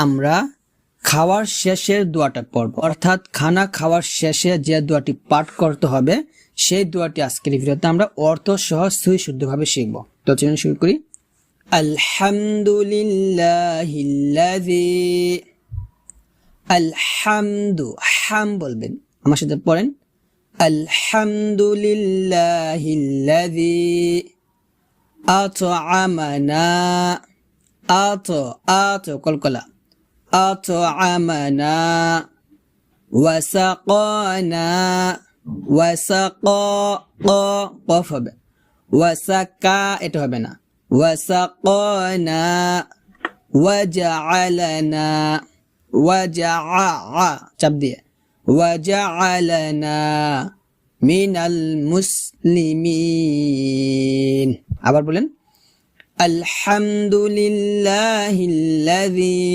আমরা খাওয়ার শেষের দোয়াটা পড়ব, অর্থাৎ খানা খাওয়ার শেষে যে দোয়াটি পাঠ করতে হবে সেই দোয়াটি আজকের ভিডিওতে আমরা অর্থ সহ সহি শুদ্ধভাবে শিখব। তো চলুন শুরু করি। আলহামদুলিল্লাহিল্লাযী, আলহামদু, হাম বলবেন, আমার সাথে পড়েন। আলহামদুলিল্লাহিল্লাযী আত'আমানা, কলকলা, আত'আমানা ওয়াসাকানা, কফ হবে, ওয়াসাকা এটা হবে না, ওয়াসাকানা ওয়াজআলানা, চাপ দিয়ে, ওয়াজআলানা মিনাল মুসলিমিন। আবার বলেন, আলহামদুলিল্লাহিল্লাযী